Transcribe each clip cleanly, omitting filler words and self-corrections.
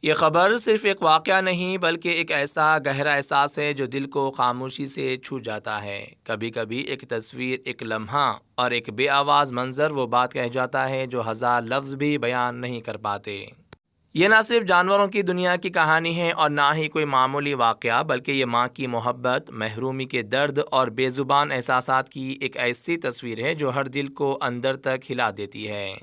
یہ خبر صرف ایک واقعہ نہیں بلکہ ایک ایسا گہرا احساس ہے جو دل کو خاموشی سے چھو جاتا ہے۔ کبھی کبھی ایک تصویر، ایک لمحہ اور ایک بے آواز منظر وہ بات کہہ جاتا ہے جو ہزار لفظ بھی بیان نہیں کر پاتے۔ یہ نہ صرف جانوروں کی دنیا کی کہانی ہے اور نہ ہی کوئی معمولی واقعہ، بلکہ یہ ماں کی محبت، محرومی کے درد اور بے زبان احساسات کی ایک ایسی تصویر ہے جو ہر دل کو اندر تک ہلا دیتی ہے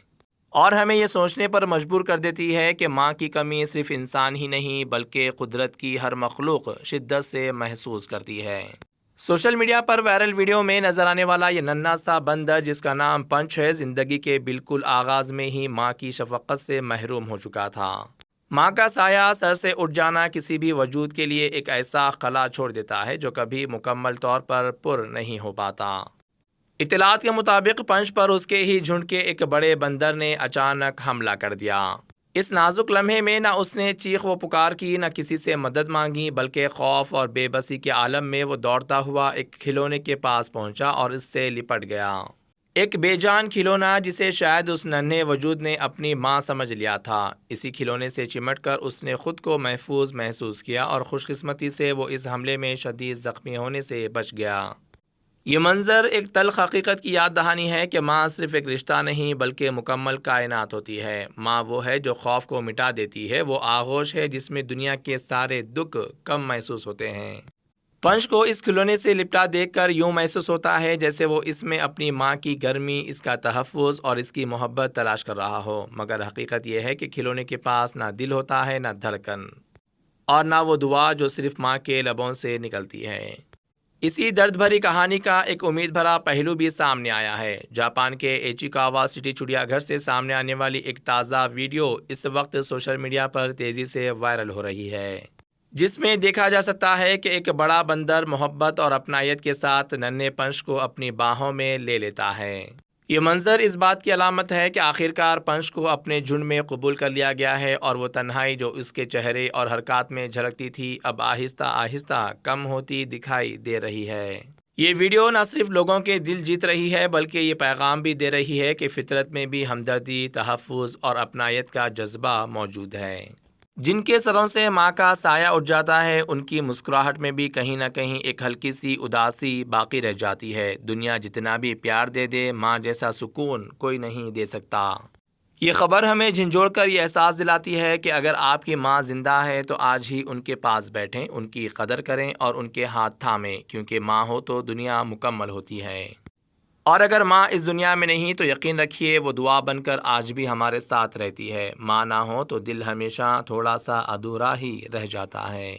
اور ہمیں یہ سوچنے پر مجبور کر دیتی ہے کہ ماں کی کمی صرف انسان ہی نہیں بلکہ قدرت کی ہر مخلوق شدت سے محسوس کرتی ہے۔ سوشل میڈیا پر وائرل ویڈیو میں نظر آنے والا یہ ننھا سا بندر جس کا نام پنچ ہے، زندگی کے بالکل آغاز میں ہی ماں کی شفقت سے محروم ہو چکا تھا۔ ماں کا سایہ سر سے اٹھ جانا کسی بھی وجود کے لیے ایک ایسا خلا چھوڑ دیتا ہے جو کبھی مکمل طور پر پر نہیں ہو پاتا۔ اطلاعات کے مطابق پنچ پر اس کے ہی جھنڈ کے ایک بڑے بندر نے اچانک حملہ کر دیا۔ اس نازک لمحے میں نہ اس نے چیخ و پکار کی، نہ کسی سے مدد مانگی، بلکہ خوف اور بے بسی کے عالم میں وہ دوڑتا ہوا ایک کھلونے کے پاس پہنچا اور اس سے لپٹ گیا۔ ایک بے جان کھلونا جسے شاید اس ننھے وجود نے اپنی ماں سمجھ لیا تھا۔ اسی کھلونے سے چمٹ کر اس نے خود کو محفوظ محسوس کیا اور خوش قسمتی سے وہ اس حملے میں شدید زخمی ہونے سے بچ گیا۔ یہ منظر ایک تلخ حقیقت کی یاد دہانی ہے کہ ماں صرف ایک رشتہ نہیں بلکہ مکمل کائنات ہوتی ہے۔ ماں وہ ہے جو خوف کو مٹا دیتی ہے، وہ آغوش ہے جس میں دنیا کے سارے دکھ کم محسوس ہوتے ہیں۔ پنچ کو اس کھلونے سے لپٹا دیکھ کر یوں محسوس ہوتا ہے جیسے وہ اس میں اپنی ماں کی گرمی، اس کا تحفظ اور اس کی محبت تلاش کر رہا ہو، مگر حقیقت یہ ہے کہ کھلونے کے پاس نہ دل ہوتا ہے، نہ دھڑکن، اور نہ وہ دعا جو صرف ماں کے لبوں سے نکلتی ہے۔ اسی درد بھری کہانی کا ایک امید بھرا پہلو بھی سامنے آیا ہے۔ جاپان کے ایچیکاوا سٹی چڑیا گھر سے سامنے آنے والی ایک تازہ ویڈیو اس وقت سوشل میڈیا پر تیزی سے وائرل ہو رہی ہے، جس میں دیکھا جا سکتا ہے کہ ایک بڑا بندر محبت اور اپنائیت کے ساتھ ننھے پنچ کو اپنی باہوں میں لے لیتا ہے۔ یہ منظر اس بات کی علامت ہے کہ آخرکار پنچ کو اپنے جھنڈ میں قبول کر لیا گیا ہے اور وہ تنہائی جو اس کے چہرے اور حرکات میں جھلکتی تھی اب آہستہ آہستہ کم ہوتی دکھائی دے رہی ہے۔ یہ ویڈیو نہ صرف لوگوں کے دل جیت رہی ہے بلکہ یہ پیغام بھی دے رہی ہے کہ فطرت میں بھی ہمدردی، تحفظ اور اپنائیت کا جذبہ موجود ہے۔ جن کے سروں سے ماں کا سایہ اٹھ جاتا ہے ان کی مسکراہٹ میں بھی کہیں نہ کہیں ایک ہلکی سی اداسی باقی رہ جاتی ہے۔ دنیا جتنا بھی پیار دے دے، ماں جیسا سکون کوئی نہیں دے سکتا۔ یہ خبر ہمیں جھنجھوڑ کر یہ احساس دلاتی ہے کہ اگر آپ کی ماں زندہ ہے تو آج ہی ان کے پاس بیٹھیں، ان کی قدر کریں اور ان کے ہاتھ تھامیں، کیونکہ ماں ہو تو دنیا مکمل ہوتی ہے۔ اور اگر ماں اس دنیا میں نہیں تو یقین رکھیے وہ دعا بن کر آج بھی ہمارے ساتھ رہتی ہے۔ ماں نہ ہو تو دل ہمیشہ تھوڑا سا ادھورا ہی رہ جاتا ہے۔